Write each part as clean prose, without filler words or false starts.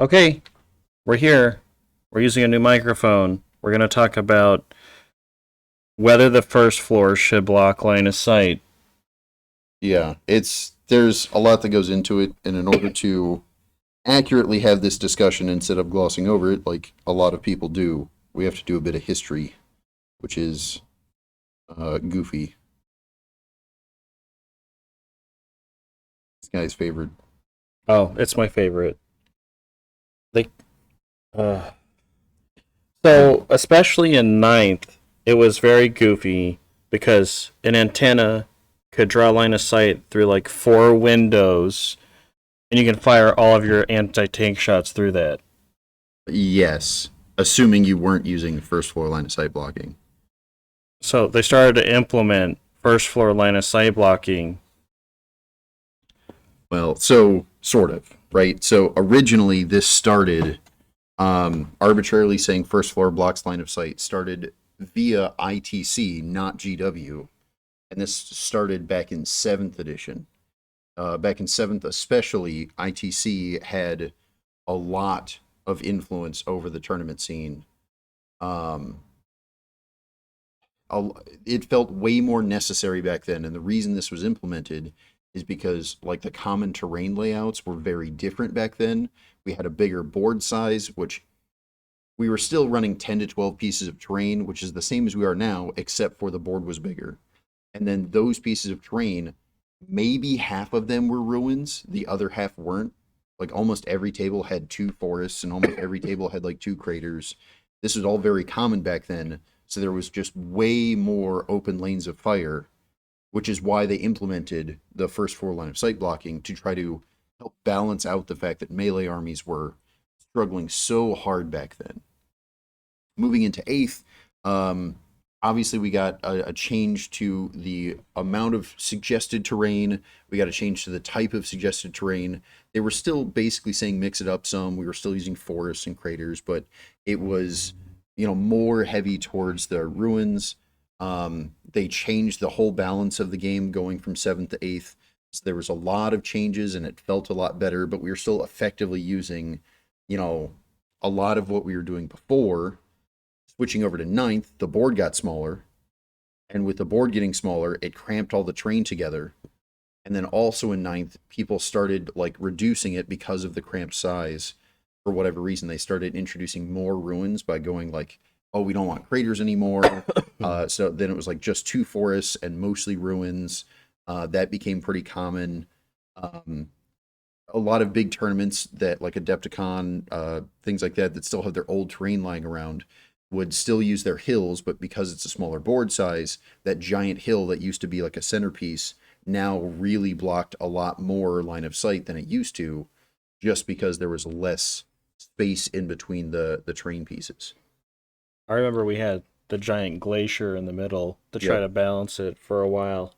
Okay, we're here. We're using a new microphone. We're going to talk about whether the first floor should block line of sight. Yeah, there's a lot that goes into it, and in order to accurately have this discussion instead of glossing over it, like a lot of people do, we have to do a bit of history, which is goofy. This guy's favorite. Oh, it's my favorite. They, uh, so, especially in ninth, it was very goofy because an antenna could draw line of sight through like four windows, and you can fire all of your anti tank shots through that. Yes, assuming you weren't using first floor line of sight blocking. So, they started to implement first floor line of sight blocking. Well, so sort of, right? So originally this started arbitrarily saying first floor blocks line of sight started via ITC, not GW, and this started back in seventh edition. Back in seventh, especially, ITC had a lot of influence over the tournament scene. Um, it felt way more necessary back then, and the reason this was implemented is because like the common terrain layouts were very different back then. We had a bigger board size, which we were still running 10 to 12 pieces of terrain, which is the same as we are now, except for the board was bigger. And then those pieces of terrain, maybe half of them were ruins, the other half weren't. Like almost every table had two forests, and almost every table had like two craters. This was all very common back then, so there was just way more open lanes of fire, which is why they implemented the first floor line of sight blocking to try to help balance out the fact that melee armies were struggling so hard back then. Moving into eighth, um, obviously we got a change to the amount of suggested terrain. We got a change to the type of suggested terrain. They were still basically saying mix it up some. We were still using forests and craters, but it was more heavy towards the ruins. They changed the whole balance of the game going from seventh to eighth. So there was a lot of changes and it felt a lot better, but we were still effectively using, you know, a lot of what we were doing before. Switching over to ninth, the board got smaller, and with the board getting smaller, it cramped all the terrain together. And then also in ninth, people started like reducing it because of the cramped size. For whatever reason, they started introducing more ruins by going like, oh, we don't want craters anymore. So then it was like just two forests and mostly ruins. That became pretty common. Um, a lot of big tournaments that like Adepticon, things like that, that still have their old terrain lying around would still use their hills, but because it's a smaller board size, that giant hill that used to be like a centerpiece now really blocked a lot more line of sight than it used to, just because there was less space in between the terrain pieces. I remember we had the giant glacier in the middle to try Yep. to balance it for a while.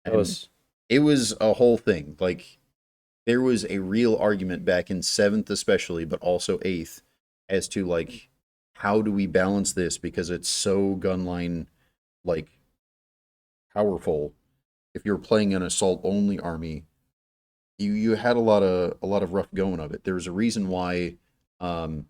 That And was it was a whole thing. Like there was a real argument back in seventh especially, but also eighth, as to like how do we balance this because it's so gunline like powerful. If you're playing an assault only army, you had a lot of rough going of it. There's a reason why um,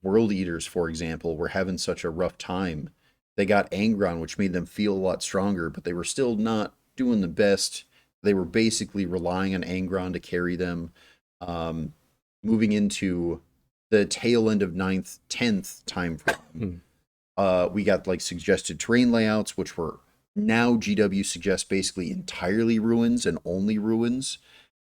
world eaters, for example, were having such a rough time. They got Angron, which made them feel a lot stronger, but they were still not doing the best. They were basically relying on Angron to carry them. Um, Moving into the tail end of ninth, 10th time frame, hmm. we got like suggested terrain layouts, which were now GW suggests basically entirely ruins and only ruins.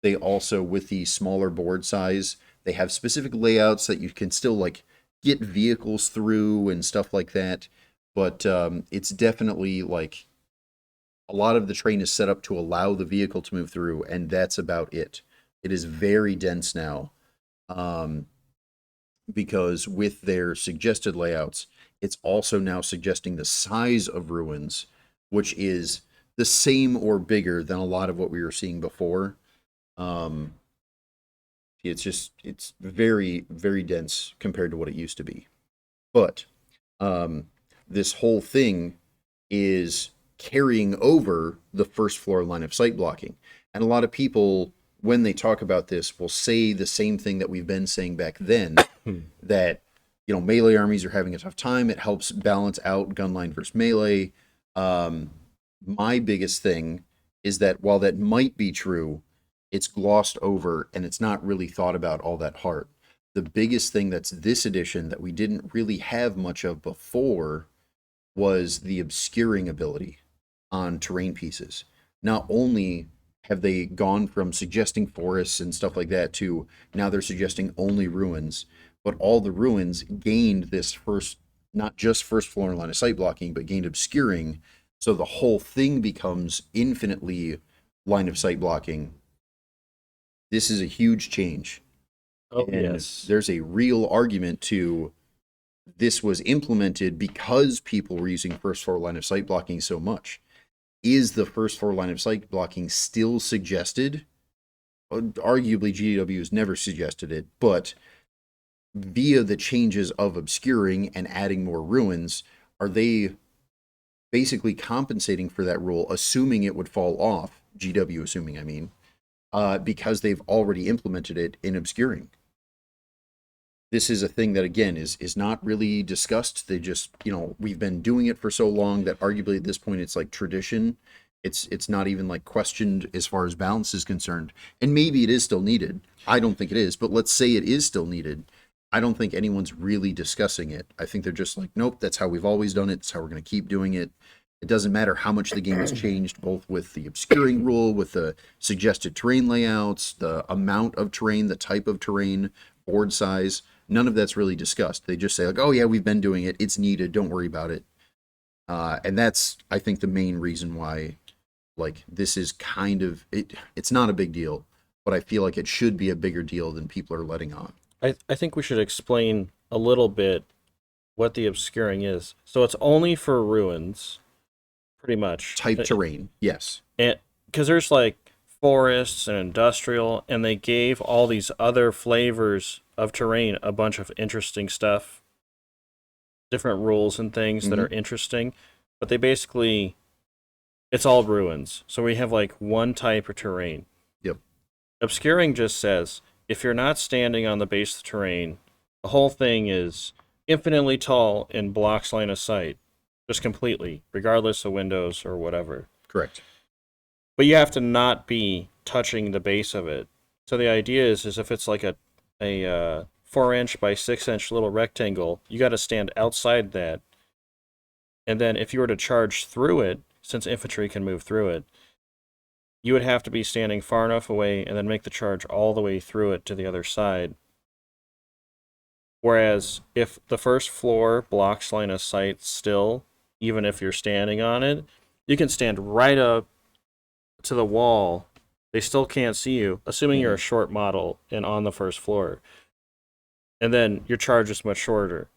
They also, with the smaller board size, they have specific layouts that you can still like get vehicles through and stuff like that. But it's definitely like a lot of the train is set up to allow the vehicle to move through, and that's about it. It is very dense now. Um, because with their suggested layouts, it's also now suggesting the size of ruins, which is the same or bigger than a lot of what we were seeing before. Um, it's very very dense compared to what it used to be. But um, this whole thing is carrying over the first floor line of sight blocking, and a lot of people when they talk about this, will say the same thing that we've been saying back then, that, melee armies are having a tough time. It helps balance out gunline versus melee. My biggest thing is that while that might be true, it's glossed over and it's not really thought about all that hard. The biggest thing that's this edition that we didn't really have much of before was the obscuring ability on terrain pieces. Not only have they gone from suggesting forests and stuff like that to now they're suggesting only ruins, but all the ruins gained this first, not just first floor line of sight blocking, but gained obscuring. So the whole thing becomes infinitely line of sight blocking. This is a huge change. Oh, And yes. there's a real argument to this was implemented because people were using first floor line of sight blocking so much. Is the first floor line of sight blocking still suggested? Arguably, GW has never suggested it, but via the changes of obscuring and adding more ruins, are they basically compensating for that rule, assuming it would fall off? GW assuming, I mean, because they've already implemented it in obscuring. This is a thing that, again, is not really discussed. They just, we've been doing it for so long that arguably at this point it's like tradition. It's not even like questioned as far as balance is concerned. And maybe it is still needed. I don't think it is, but let's say it is still needed. I don't think anyone's really discussing it. I think they're just like, nope, that's how we've always done it. That's how we're going to keep doing it. It doesn't matter how much the game has changed, both with the obscuring rule, with the suggested terrain layouts, the amount of terrain, the type of terrain, board size. None of that's really discussed. They just say like, oh yeah, we've been doing it. It's needed. Don't worry about it. And that's, I think, the main reason why, like, this is kind of, it's not a big deal, but I feel like it should be a bigger deal than people are letting on. I think we should explain a little bit what the obscuring is. So it's only for ruins, pretty much. Type terrain, yes. Because there's like forests and industrial, and they gave all these other flavors of terrain a bunch of interesting stuff, different rules and things that are interesting, but they basically, it's all ruins. So we have like one type of terrain. Yep. Obscuring just says, if you're not standing on the base of the terrain, the whole thing is infinitely tall and blocks line of sight, just completely, regardless of windows or whatever. Correct. But you have to not be touching the base of it. So the idea is if it's like a 4-inch by 6-inch little rectangle, you got to stand outside that. And then if you were to charge through it, since infantry can move through it, you would have to be standing far enough away and then make the charge all the way through it to the other side. Whereas if the first floor blocks line of sight still, even if you're standing on it, you can stand right up to the wall. They still can't see you, assuming you're a short model and on the first floor. And then your charge is much shorter.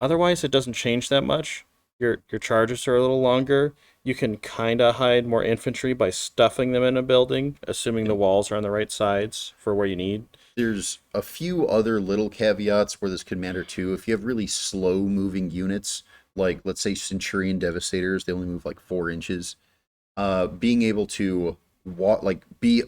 Otherwise, it doesn't change that much. Your charges are a little longer. You can kind of hide more infantry by stuffing them in a building, assuming the walls are on the right sides for where you need. There's a few other little caveats where this could matter too. If you have really slow moving units, like let's say Centurion Devastators, they only move like 4 inches. Being able to be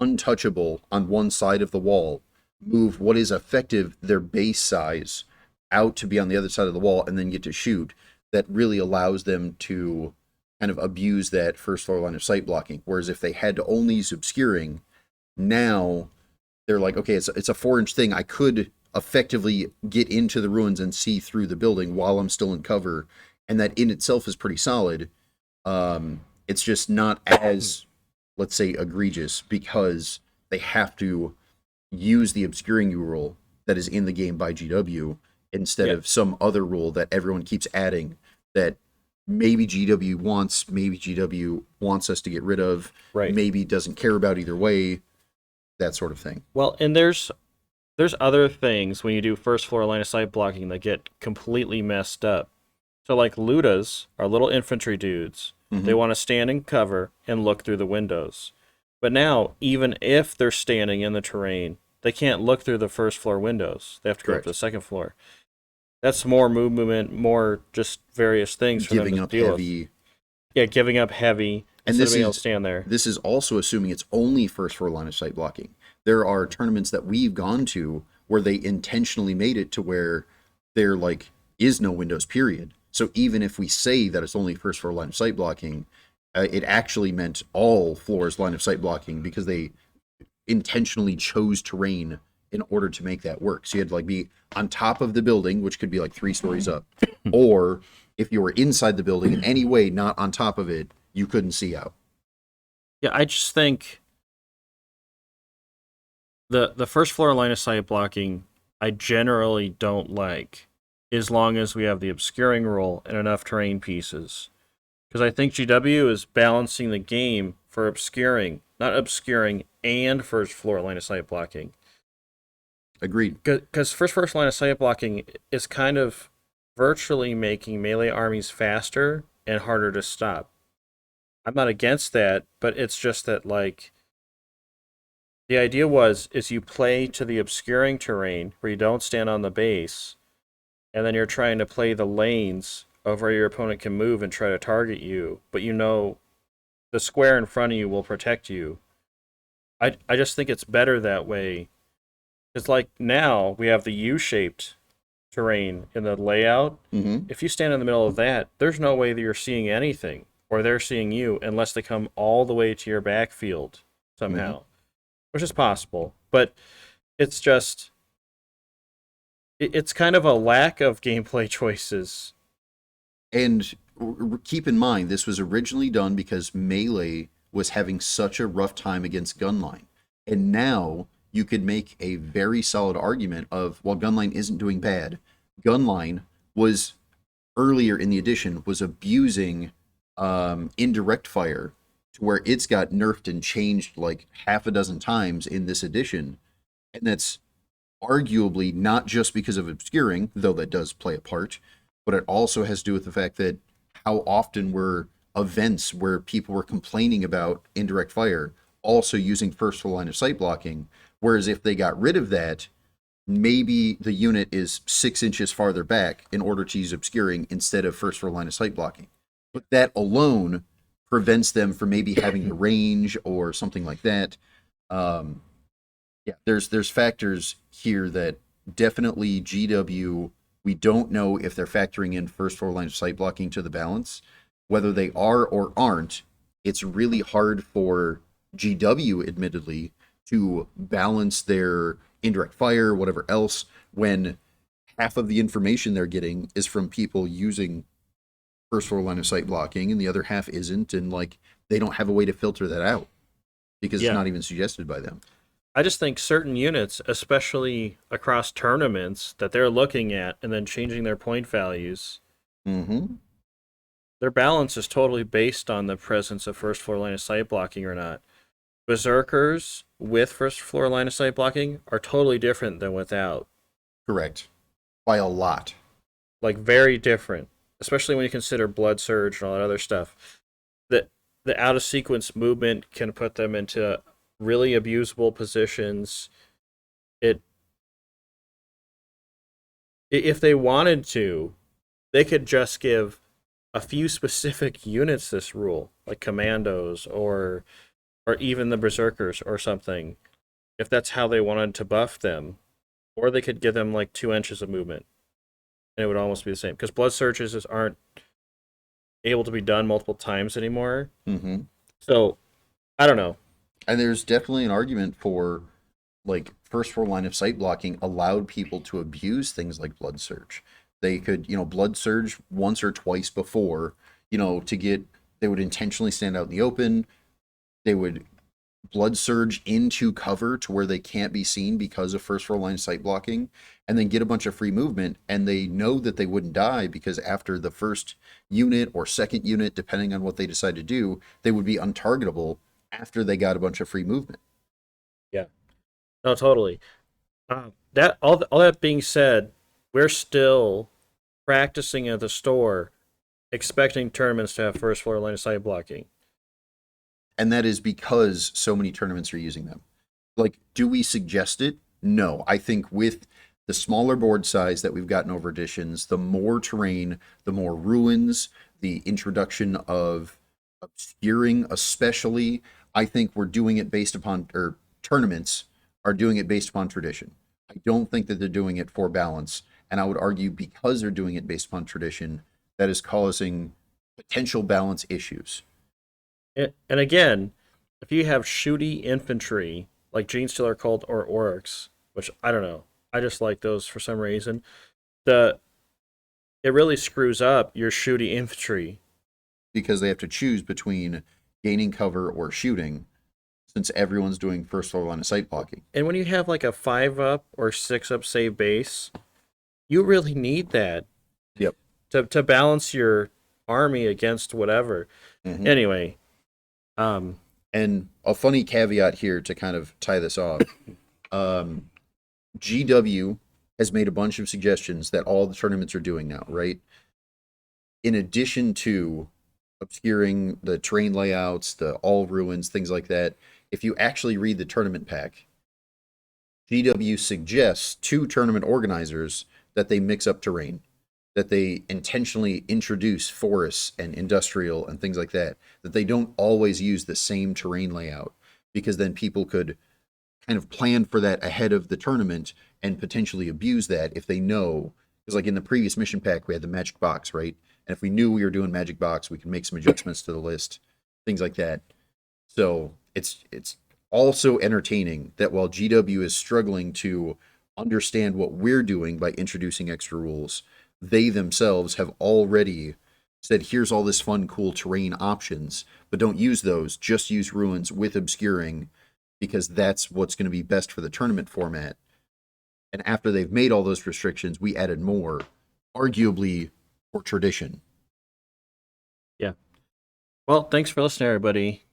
untouchable on one side of the wall, move what is effective their base size out to be on the other side of the wall, and then get to shoot, that really allows them to kind of abuse that first floor line of sight blocking. Whereas if they had to only use obscuring, now they're like, okay, it's a 4-inch thing. I could effectively get into the ruins and see through the building while I'm still in cover, and that in itself is pretty solid. It's just not as, let's say, egregious because they have to use the obscuring rule that is in the game by GW instead of some other rule that everyone keeps adding that maybe GW wants us to get rid of, right? Maybe doesn't care about either way, that sort of thing. Well, and there's other things when you do first floor line of sight blocking that get completely messed up. So like Ludas are little infantry dudes. They want to stand in cover and look through the windows. But now, even if they're standing in the terrain, they can't look through the first floor windows. They have to go up to the second floor. That's more movement, more just various things for giving them to up deal heavy. with. Yeah, giving up heavy And instead of this being able to is stand there. this is also assuming it's only first floor line of sight blocking. There are tournaments that we've gone to where they intentionally made it to where there like is no windows period. So even if we say that it's only first floor line of sight blocking, it actually meant all floors line of sight blocking because they intentionally chose terrain in order to make that work. So you had to like be on top of the building, which could be like 3 stories up, or if you were inside the building in any way not on top of it, you couldn't see out. Yeah, I just think the first floor line of sight blocking I generally don't like, as long as we have the obscuring rule and enough terrain pieces. Because I think GW is balancing the game for obscuring, not obscuring and first floor line of sight blocking. Agreed. Because first line of sight blocking is kind of virtually making melee armies faster and harder to stop. I'm not against that, but it's just that like the idea is you play to the obscuring terrain where you don't stand on the base, and then you're trying to play the lanes of where your opponent can move and try to target you, but you know the square in front of you will protect you. I just think it's better that way. It's like now we have the U-shaped terrain in the layout. Mm-hmm. If you stand in the middle of that, there's no way that you're seeing anything or they're seeing you unless they come all the way to your backfield somehow, which is possible. But it's just, it's kind of a lack of gameplay choices. And keep in mind, this was originally done because Melee was having such a rough time against Gunline. And now you could make a very solid argument of, well, Gunline isn't doing bad. Gunline was, earlier in the edition, was abusing indirect fire to where it's got nerfed and changed like half a dozen times in this edition. And that's arguably not just because of obscuring, though that does play a part, but it also has to do with the fact that how often were events where people were complaining about indirect fire also using first full line of sight blocking, whereas if they got rid of that, maybe the unit is 6 inches farther back in order to use obscuring instead of first full line of sight blocking. But that alone prevents them from maybe having the range or something like that. Yeah, there's factors here that definitely GW, we don't know if they're factoring in first floor line of sight blocking to the balance. Whether they are or aren't, it's really hard for GW, admittedly, to balance their indirect fire, whatever else, when half of the information they're getting is from people using first floor line of sight blocking and the other half isn't, and like they don't have a way to filter that out because Yeah. it's not even suggested by them. I just think certain units, especially across tournaments that they're looking at and then changing their point values, Mm-hmm. their balance is totally based on the presence of first floor line of sight blocking or not. Berserkers with first floor line of sight blocking are totally different than without. Correct. By a lot. Like very different, especially when you consider blood surge and all that other stuff. The out of sequence movement can put them into really abusable positions. If they wanted to, they could just give a few specific units this rule, like commandos or even the berserkers or something, if that's how they wanted to buff them. Or they could give them like 2 inches of movement, and it would almost be the same. Because blood surges aren't able to be done multiple times anymore. Mm-hmm. So, I don't know. And there's definitely an argument for like first floor line of sight blocking allowed people to abuse things like blood surge. They could, blood surge once or twice before, they would intentionally stand out in the open. They would blood surge into cover to where they can't be seen because of first floor line of sight blocking, and then get a bunch of free movement. And they know that they wouldn't die because after the first unit or second unit, depending on what they decide to do, they would be untargetable after they got a bunch of free movement. Yeah. No, totally. That all that being said, we're still practicing at the store, expecting tournaments to have first floor line of sight blocking. And that is because so many tournaments are using them. Like, do we suggest it? No. I think with the smaller board size that we've gotten over editions, the more terrain, the more ruins, the introduction of Obscuring, especially, I think we're doing it based upon, or tournaments are doing it based upon tradition. I don't think that they're doing it for balance. And I would argue because they're doing it based upon tradition, that is causing potential balance issues. And again, if you have shooty infantry, like Genestealer Cult or Oryx, which I don't know, I just like those for some reason, the it really screws up your shooty infantry. Because they have to choose between gaining cover or shooting, since everyone's doing first floor line of sight blocking. And when you have like a 5 up or 6 up save base, you really need that Yep. to balance your army against whatever. Mhm. Anyway, And a funny caveat here to kind of tie this off. GW has made a bunch of suggestions that all the tournaments are doing now, right? In addition to obscuring the terrain layouts, the all ruins, things like that, if you actually read the tournament pack, GW suggests to tournament organizers that they mix up terrain, that they intentionally introduce forests and industrial and things like that, that they don't always use the same terrain layout, because then people could kind of plan for that ahead of the tournament and potentially abuse that if they know. Because like in the previous mission pack, we had the magic box, right? And if we knew we were doing magic box, we could make some adjustments to the list, things like that. So it's also entertaining that while GW is struggling to understand what we're doing by introducing extra rules, they themselves have already said, here's all this fun, cool terrain options, but don't use those. Just use ruins with obscuring, because that's what's going to be best for the tournament format. And after they've made all those restrictions, we added more, arguably for tradition. yeah. Well, thanks for listening, everybody.